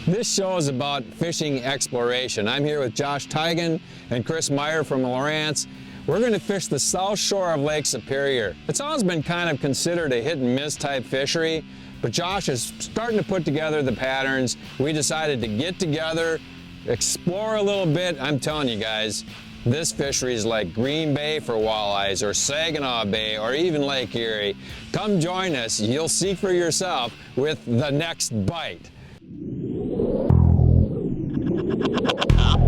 This show is about fishing exploration. I'm here with Josh Teigen and Chris Meyer from Lowrance. We're going to fish the south shore of Lake Superior. It's always been kind of considered a hit and miss type fishery, but Josh is starting to put together the patterns. We decided to get together, explore a little bit. I'm telling you guys, this fishery is like Green Bay for walleyes, or Saginaw Bay, or even Lake Erie. Come join us. You'll see for yourself with The Next Bite.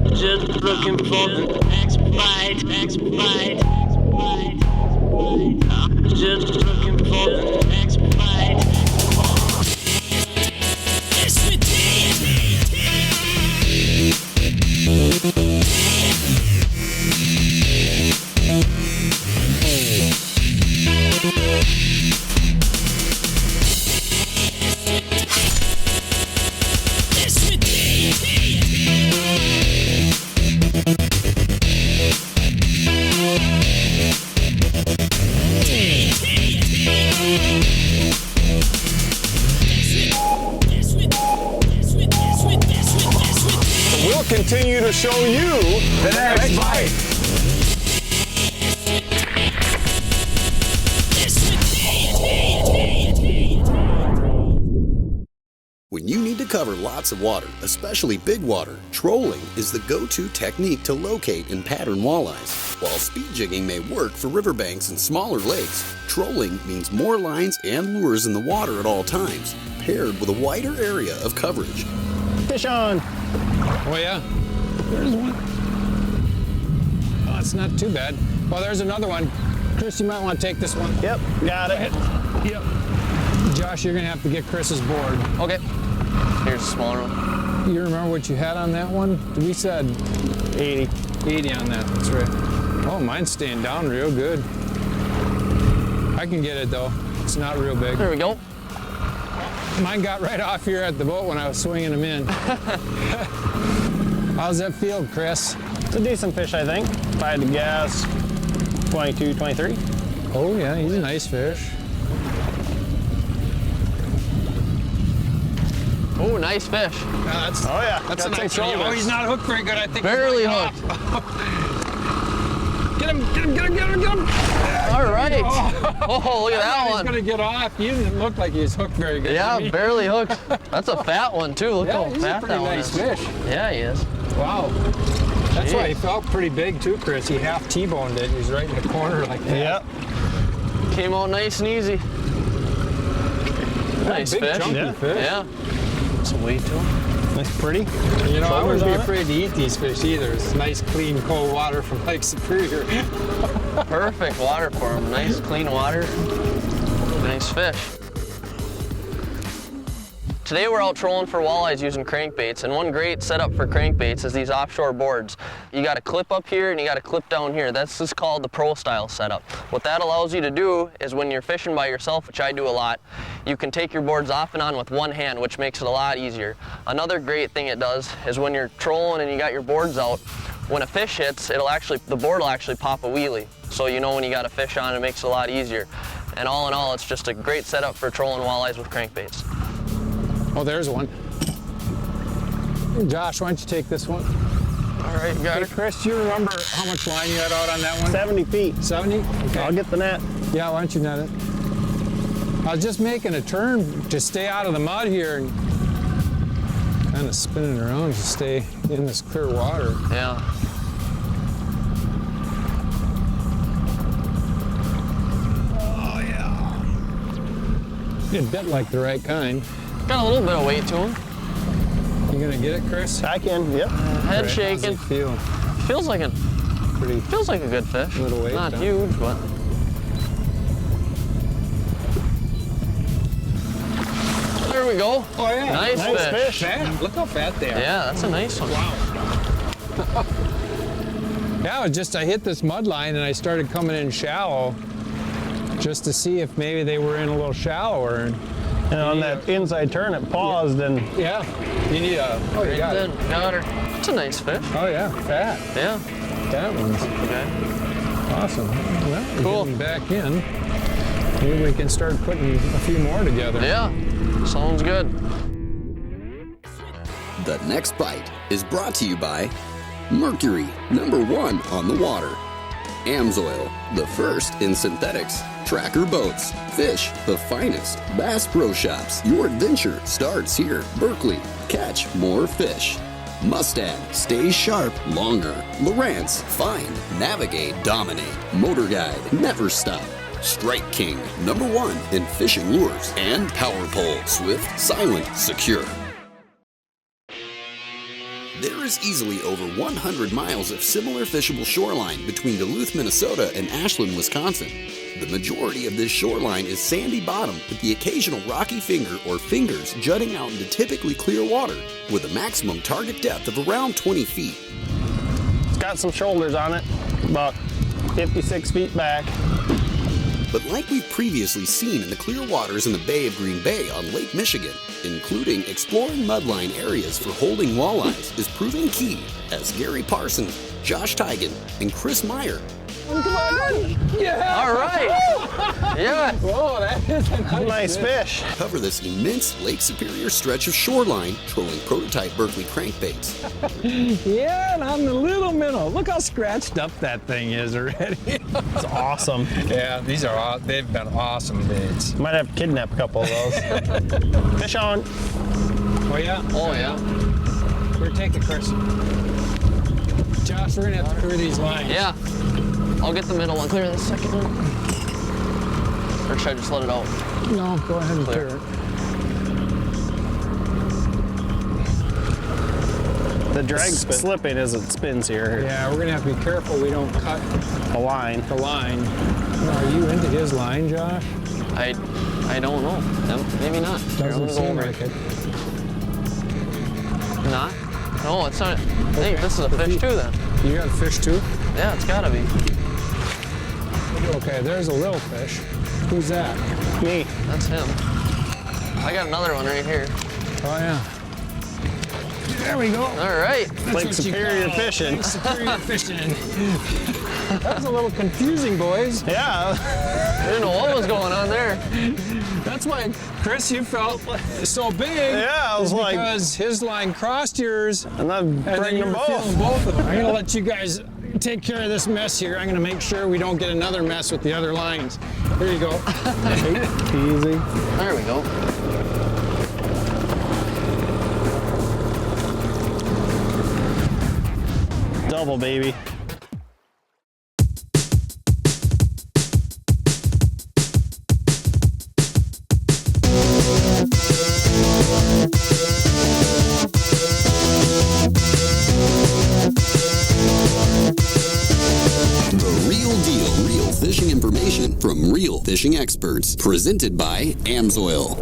Just looking for the next bite, next bite, next bite, next bite. Just looking for the next bite. It's with We'll continue to show you the next bite. When you need to cover lots of water, especially big water, trolling is the go-to technique to locate and pattern walleyes. While speed jigging may work for riverbanks and smaller lakes, trolling means more lines and lures in the water at all times, paired with a wider area of coverage. Fish on! Oh yeah, there's one. Oh, it's not too bad. Well, there's another one. Chris, you might want to take this one. Yep, got it. Yep. Josh, you're gonna have to get Chris's board. Okay. Here's a smaller one. You remember what you had on that one? We said 80. 80 on that, that's right. Oh, mine's staying down real good. I can get it though. It's not real big. There we go. Mine got right off here at the boat when I was swinging them in. How's that feel, Chris? It's a decent fish, I think. If I had to guess, 22, 23. Oh yeah, he's a nice fish. Oh, nice fish. That's, Oh yeah, that's a got nice some one. Oh, shoulders. he's not hooked very good. I think Barely he's hooked. Get him, get him, get him, get him, get him. All right. Oh, Oh, look at that he's one. gonna get off. He didn't look like he was hooked very good. Yeah, to me. barely hooked. That's a fat one too. Look Yeah, how he's a fat pretty that one nice is. fish. Yeah, he is. Wow. That's why he Jeez. felt pretty big too, Chris. He half T-boned it. He's right in the corner like that. Yep. Came out nice and easy. Nice big fish. chunky fish. Yeah. Some weight to him. Nice pretty. You know, I Shoulders wouldn't be on it. afraid to eat these fish either. It's nice, clean, cold water from Lake Superior. Perfect water for him. Nice, clean water. Nice fish. Today we're out trolling for walleyes using crankbaits, and one great setup for crankbaits is these offshore boards. You got a clip up here and you got a clip down here. That's just called the pro style setup. What that allows you to do is when you're fishing by yourself, which I do a lot, you can take your boards off and on with one hand, which makes it a lot easier. Another great thing it does is when you're trolling and you got your boards out, when a fish hits, the board will actually pop a wheelie. So you know when you got a fish on, it makes it a lot easier. And all in all, it's just a great setup for trolling walleyes with crankbaits. Oh, there's one. Josh, why don't you take this one? All right, you got Hey, it. Chris, do you remember how much line you had out on that one? 70 feet. 70? Okay. I'll get the net. Yeah, why don't you net it? I was just making a turn to stay out of the mud here and kind of spinning around to stay in this clear water. Yeah. Oh, yeah. A bit like the right kind. Got a little bit of weight to him. You gonna get it, Chris? I can, yep. Head Right, shaking. how's it feel? Feels like a Pretty. good fish. Little weight, Not huh? huge, but. There we go. Oh yeah. Nice fish. Fat. Look how fat they are. Yeah, that's a nice one. Wow. Yeah, it was just I hit this mud line and I started coming in shallow just to see if maybe they were in a little shallower. And on that inside turn, it paused and Yeah. You need a. Oh, you got it. Got her. It's a nice fish. Oh yeah, fat. Yeah. That one's Okay. awesome. Well, we're Cool. getting back in. Maybe we can start putting a few more together. Yeah. Sounds good. The next bite is brought to you by Mercury, #1 on the water. Amsoil, the first in synthetics. Tracker Boats, fish, the finest. Bass Pro Shops, your adventure starts here. Berkeley, catch more fish. Mustang, stay sharp longer. Lowrance, find, navigate, dominate. Motor Guide, never stop. Strike King, #1 in fishing lures. And Power Pole, swift, silent, secure. There is easily over 100 miles of similar fishable shoreline between Duluth, Minnesota and Ashland, Wisconsin. The majority of this shoreline is sandy bottom with the occasional rocky finger or fingers jutting out into typically clear water with a maximum target depth of around 20 feet. It's got some shoulders on it, about 56 feet back. But like we've previously seen in the clear waters in the Bay of Green Bay on Lake Michigan, including exploring mudline areas for holding walleyes is proving key as Gary Parsons, Josh Teigen, and Chris Meyer Yeah! All right. Yeah. Whoa, that is a Nice fish. cover this immense Lake Superior stretch of shoreline trolling prototype Berkeley crankbaits. Yeah, and I'm the little minnow. Look how scratched up that thing is already. It's awesome. Yeah, these are all, they've been awesome baits. Might have to kidnap a couple of those. Fish on. Oh yeah? Oh yeah. Here, take it, Chris. Josh, we're gonna have to clear these lines. Yeah. I'll get the middle one. Clear the second one. Or should I just let it out? No, go ahead and Clear. clear it. The drag's slipping as it spins here. Yeah, we're gonna have to be careful we don't cut The line. the line. Are you into his line, Josh? I don't know. Maybe not. Here, I'm Doesn't gonna go seem over like it. Not? No, it's not. Hey, this is a fish too then. You got a fish too? Yeah, it's gotta be. Okay, there's a little fish. Who's that? Me. That's him. I got another one right here. Oh yeah. There we go. All right. Lake Superior fishing. Lake Superior fishing. That was a little confusing, boys. Yeah. I didn't know what was going on there. That's why, Chris, you felt so big. Yeah, I was like- because his line crossed yours, And then and then bring you them were both. feeling both of them. I'm gonna let you guys take care of this mess here. I'm gonna make sure we don't get another mess with the other lines. Here you go. Easy. There we go. Double, baby. The real deal, real fishing information from real fishing experts. Presented by Amsoil.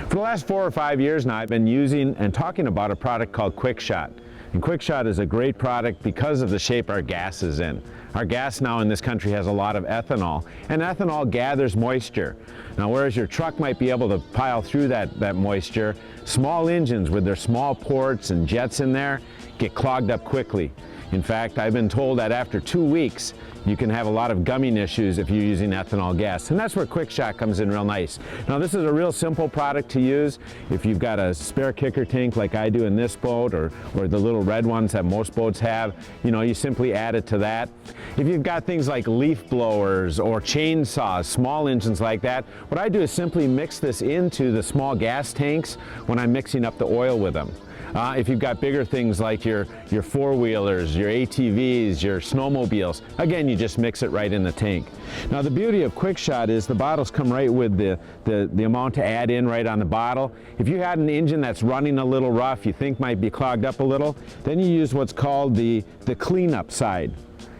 For the last 4 or 5 years now, I've been using and talking about a product called Quickshot. And Quickshot is a great product because of the shape our gas is in. Our gas now in this country has a lot of ethanol, and ethanol gathers moisture. Now, whereas your truck might be able to pile through that moisture, small engines with their small ports and jets in there get clogged up quickly. In fact, I've been told that after 2 weeks, you can have a lot of gumming issues if you're using ethanol gas. And that's where Quickshot comes in real nice. Now, this is a real simple product to use. If you've got a spare kicker tank like I do in this boat, or the little red ones that most boats have, you simply add it to that. If you've got things like leaf blowers or chainsaws, small engines like that, what I do is simply mix this into the small gas tanks when I'm mixing up the oil with them. If you've got bigger things like your four-wheelers, your ATVs, your snowmobiles, again, you just mix it right in the tank. Now, the beauty of Quickshot is the bottles come right with the amount to add in right on the bottle. If you had an engine that's running a little rough, you think might be clogged up a little, then you use what's called the cleanup side.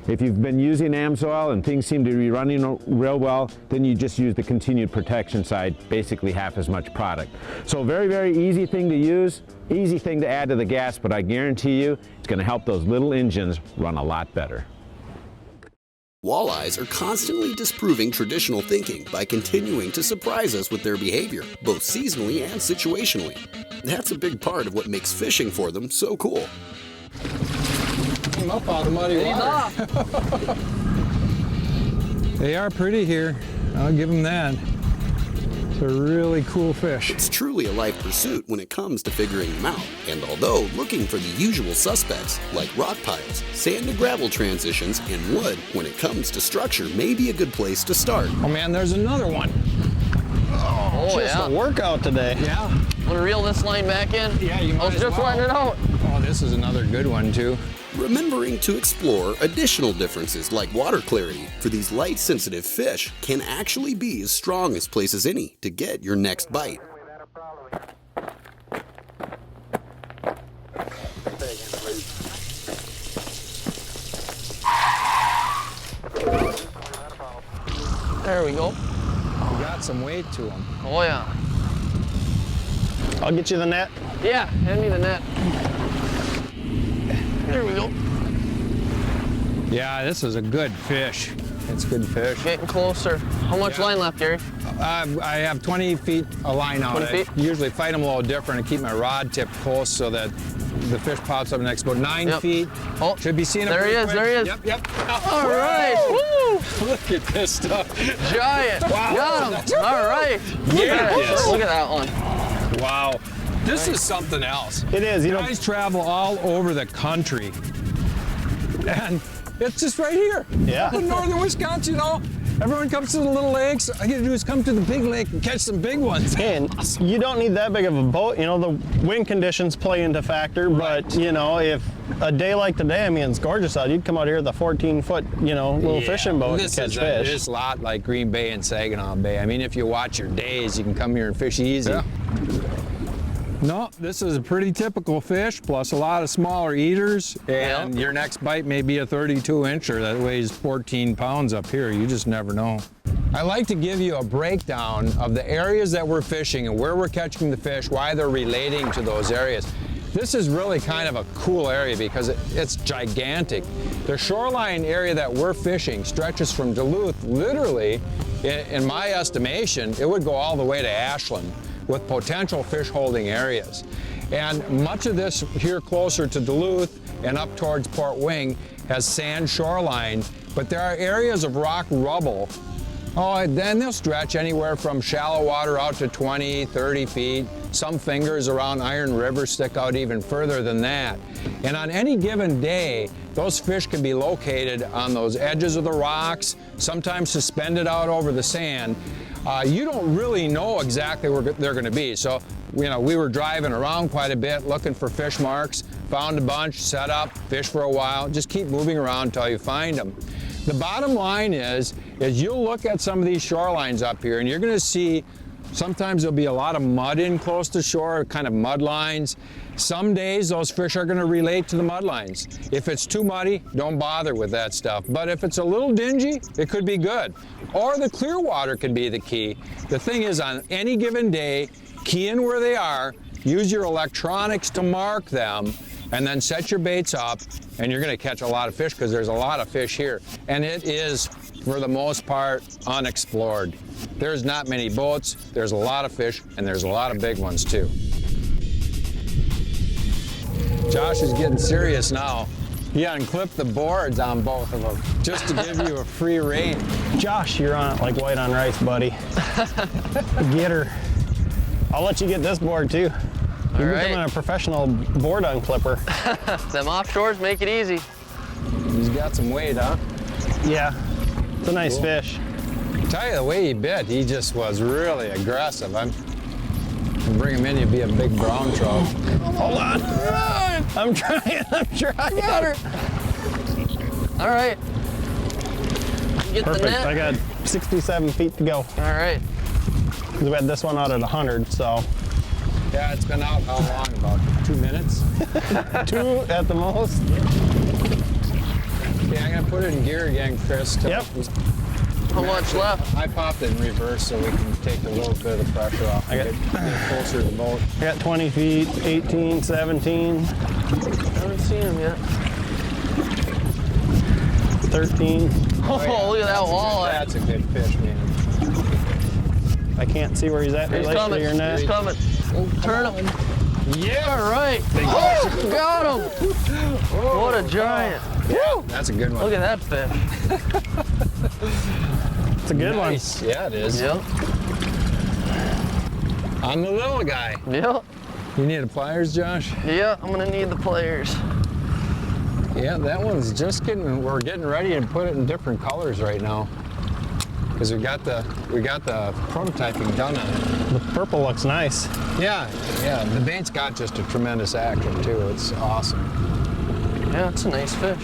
If you've been using Amsoil and things seem to be running real well, then you just use the continued protection side, basically half as much product. So very, very easy thing to use, easy thing to add to the gas, but I guarantee you it's going to help those little engines run a lot better. Walleyes are constantly disproving traditional thinking by continuing to surprise us with their behavior, both seasonally and situationally. That's a big part of what makes fishing for them so cool. Came up out of the muddy He's water. off. They are pretty here. I'll give them that. It's a really cool fish. It's truly a life pursuit when it comes to figuring them out. And although looking for the usual suspects, like rock piles, sand to gravel transitions, and wood, when it comes to structure may be a good place to start. Oh man, there's another one. Oh, Just yeah. a workout today. Yeah. Want to reel this line back in? Yeah, you I might was as just well. letting it out. Oh, this is another good one too. Remembering to explore additional differences like water clarity for these light-sensitive fish can actually be as strong as place as any to get your next bite. There we go. Got some weight to them. Oh, yeah. I'll get you the net. Yeah, hand me the net. There we go. Yeah, this is a good fish. It's good fish. Getting closer. How much Yeah. line left, Gary? I have 20 feet of line out. 20 feet? I usually fight them a little different and keep my rod tip close so that the fish pops up next. About 9 Yep. feet. Oh, Should be seeing it. there he pretty is, quick. there he is. Yep. All right. Woo! Look at this stuff. Giant. Wow. Got him. All right. Yes. Look at that one. Wow. This is something else. It is, you know. Guys travel all over the country. And it's just right here. Yeah. Up in northern Wisconsin, you know. Everyone comes to the little lakes. All you gotta do is come to the big lake and catch some big ones. And you don't need that big of a boat. You know, the wind conditions play into factor, but you know, if a day like today, I mean, it's gorgeous out, you'd come out here with a 14-foot, you know, little fishing boat and This catch is fish. This a lot like Green Bay and Saginaw Bay. I mean, if you watch your days, you can come here and fish easy. Yeah. No, this is a pretty typical fish, plus a lot of smaller eaters, and Your next bite may be a 32-incher that weighs 14 pounds up here. You just never know. I like to give you a breakdown of the areas that we're fishing and where we're catching the fish, why they're relating to those areas. This is really kind of a cool area because it's gigantic. The shoreline area that we're fishing stretches from Duluth, literally, in my estimation, it would go all the way to Ashland, with potential fish holding areas. And much of this here closer to Duluth and up towards Port Wing has sand shoreline, but there are areas of rock rubble. Oh, then they'll stretch anywhere from shallow water out to 20, 30 feet. Some fingers around Iron River stick out even further than that. And on any given day, those fish can be located on those edges of the rocks, sometimes suspended out over the sand. You don't really know exactly where they're going to be. So, you know, we were driving around quite a bit looking for fish marks, found a bunch, set up, fish for a while, just keep moving around until you find them. The bottom line is you'll look at some of these shorelines up here and you're going to see sometimes there'll be a lot of mud in close to shore, kind of mud lines. Some days those fish are going to relate to the mud lines. If it's too muddy, don't bother with that stuff. But if it's a little dingy, it could be good. Or the clear water could be the key. The thing is, on any given day, key in where they are, use your electronics to mark them, and then set your baits up, and you're going to catch a lot of fish because there's a lot of fish here. And it is, for the most part, unexplored. There's not many boats, there's a lot of fish, and there's a lot of big ones too. Josh is getting serious now. He unclipped the boards on both of them just to give you a free rein. Josh, you're on it like white on rice, buddy. Get her. I'll let you get this board too. You're right. becoming a professional board unclipper. Them offshores make it easy. He's got some weight, huh? Yeah, it's a nice fish. Tell you the way he bit, he just was really aggressive. I'm bring him in, you'd be a big brown trout. Hold on. I'm trying. Got her. All right. Get Perfect. the net. I got 67 feet to go. All right. We had this one out at 100, so Yeah, it's been out how long? About 2 minutes? 2 at the most. Yeah, I'm gonna put it in gear again, Chris. Yep. How much left? I popped it in reverse so we can take a little bit of the pressure off. I got- Get closer to the boat. I got 20 feet, 18, 17, Haven't seen him yet. 13. Oh, look at that walleye. That's a good fish, man. I can't see where he's at in He's relation coming. to your net. He's coming. We'll turn him. Yeah! All right. Oh, got him. What a giant. Woo! That's a good one. Look at that fish. It's a good Nice. Yeah, it is. Yep. I'm the little guy. Yep. You need a pliers, Josh? Yeah, I'm gonna need the pliers. Yeah, that one's just we're getting ready to put it in different colors right now. Because we got the prototyping done on it. The purple looks nice. Yeah, the bait's got just a tremendous action too. It's awesome. Yeah, it's a nice fish.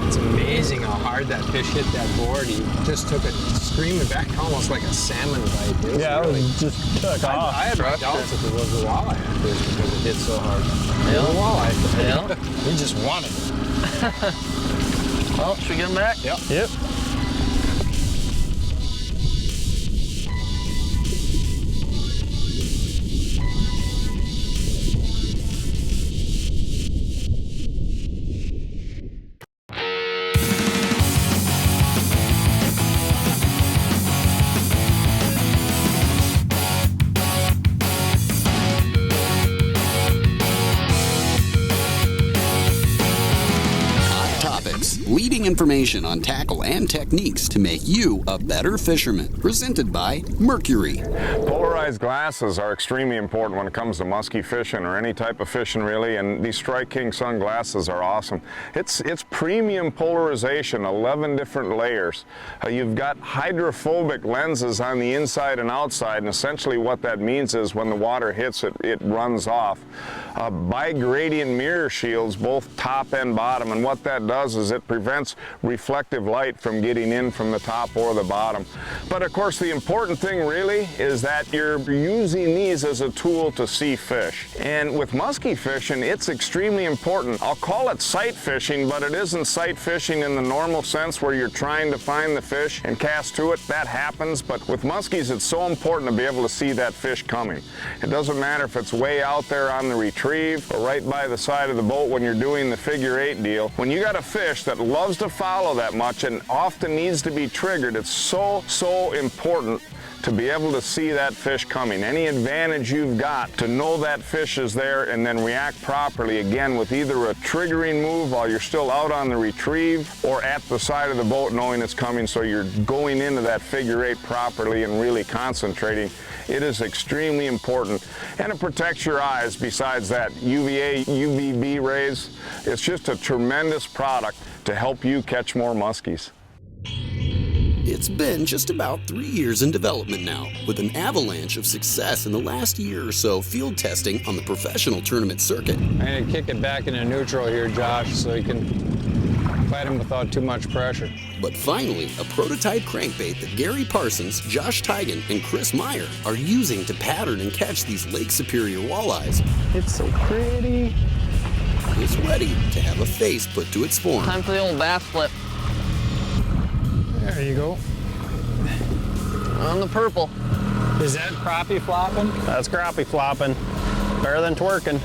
It's amazing how hard that fish hit that board. He just took it screaming back, almost like a salmon bite. It was really, just took off. I had my doubts if it was a walleye fish because it hit so hard. It was a walleye. Yeah. He just wanted it. Oh, should we get him back? Yep. Yep. Leading information on tackle and techniques to make you a better fisherman. Presented by Mercury. Polarized glasses are extremely important when it comes to musky fishing or any type of fishing really, and these Strike King sunglasses are awesome. It's premium polarization, 11 different layers. You've got hydrophobic lenses on the inside and outside, and essentially what that means is when the water hits it, it runs off. Bi-gradient mirror shields, both top and bottom, and what that does is it prevents reflective light from getting in from the top or the bottom. But of course the important thing really is that you're using these as a tool to see fish. And with musky fishing, it's extremely important. I'll call it sight fishing, but it isn't sight fishing in the normal sense where you're trying to find the fish and cast to it. That happens, but with muskies it's so important to be able to see that fish coming. It doesn't matter if it's way out there on the retrieve or right by the side of the boat when you're doing the figure 8 deal. When you got a fish that loves to follow that much and often needs to be triggered, it's so important to be able to see that fish coming. Any advantage you've got to know that fish is there and then react properly, again, with either a triggering move while you're still out on the retrieve or at the side of the boat knowing it's coming, so you're going into that figure 8 properly and really concentrating. It is extremely important, and it protects your eyes. Besides that, UVA, UVB rays, it's just a tremendous product to help you catch more muskies. It's been just about 3 years in development now, with an avalanche of success in the last year or so field testing on the professional tournament circuit. I'm going to kick it back into neutral here, Josh, so you can fight him without too much pressure. But finally, a prototype crankbait that Gary Parsons, Josh Teigen, and Chris Meyer are using to pattern and catch these Lake Superior walleyes It's so pretty. is ready to have a face put to its form. Time for the old bass flip. There you go. On the purple. Is that crappie flopping? That's crappie flopping. Better than twerking.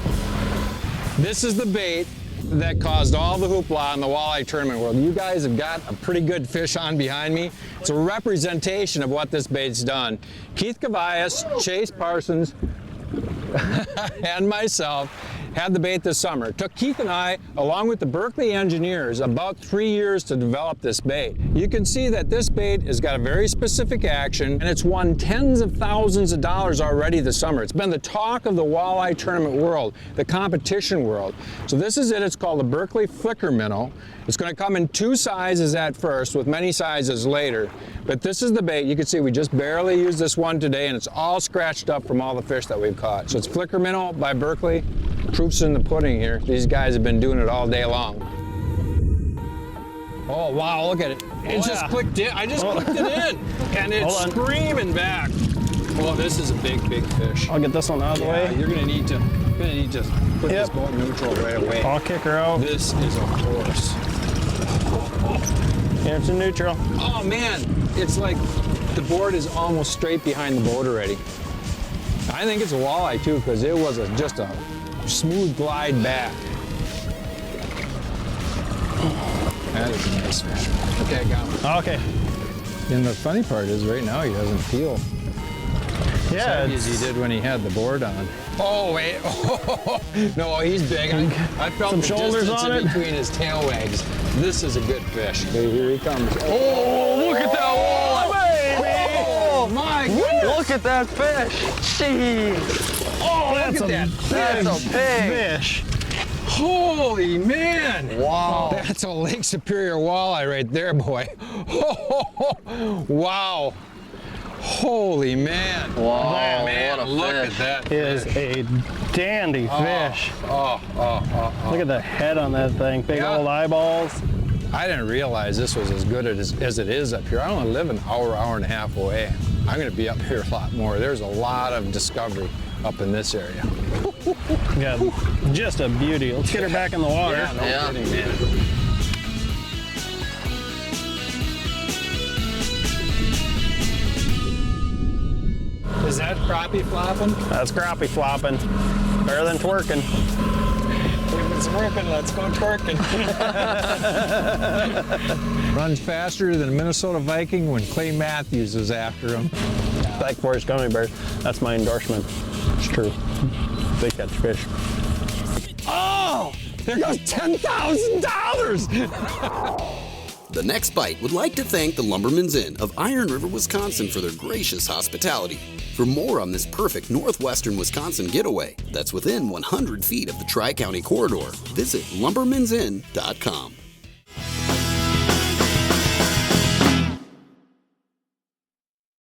This is the bait that caused all the hoopla in the walleye tournament world. You guys have got a pretty good fish on behind me. It's a representation of what this bait's done. Keith Cavias, Chase Parsons, and myself had the bait this summer. It took Keith and I, along with the Berkeley engineers, about 3 years to develop this bait. You can see that this bait has got a very specific action, and it's won tens of thousands of dollars already this summer. It's been the talk of the walleye tournament world, the competition world. So this is it. It's called the Berkeley Flicker Minnow. It's going to come in 2 sizes at first, with many sizes later. But this is the bait. You can see we just barely used this one today, and it's all scratched up from all the fish that we've caught. So it's Flicker Minnow by Berkeley. Proof's in the pudding here. These guys have been doing it all day long. Oh, wow, look at it. It just clicked in. I just clicked it in, and it's screaming back. Oh, this is a big, big fish. I'll get this one out of the way. You're gonna need to put this boat neutral right away. I'll kick her out. This is a horse. Here, it's in neutral. Oh man, it's like the board is almost straight behind the boat already. I think it's a walleye too, because it was just a smooth glide back. That is a nice fish. Okay, I got him. Okay. And the funny part is right now he doesn't feel Yeah, as he did when he had the board on. Oh wait, no, he's big. I felt Some the shoulders distance on in it. between his tail wags. This is a good fish. Okay, here he comes. Oh, look at that walleye! Oh, my goodness. Look at that fish. Jeez. Oh, look at that. That's a pig. Fish. Holy man. Wow. That's a Lake Superior walleye right there, boy. Wow. Holy man. Wow, Man, what a look fish. at that. Is a dandy fish. Look at the head on that thing. Big Yeah. old eyeballs. I didn't realize this was as good as it is up here. I only live an hour and a half away. I'm going to be up here a lot more. There's a lot of discovery up in this area. Yeah, just a beauty. Let's get her back in the water. Yeah, no Yeah. kidding, man. Is that crappie flopping? That's crappie flopping. Better than twerking. If it's working, let's go twerking. Runs faster than a Minnesota Viking when Clay Matthews is after him. Like Forrest Gummy Bear. That's my endorsement. It's true. They catch fish. Oh, there goes $10,000. The Next Bite would like to thank the Lumberman's Inn of Iron River, Wisconsin for their gracious hospitality. For more on this perfect northwestern Wisconsin getaway that's within 100 feet of the Tri-County corridor, visit lumbermansinn.com.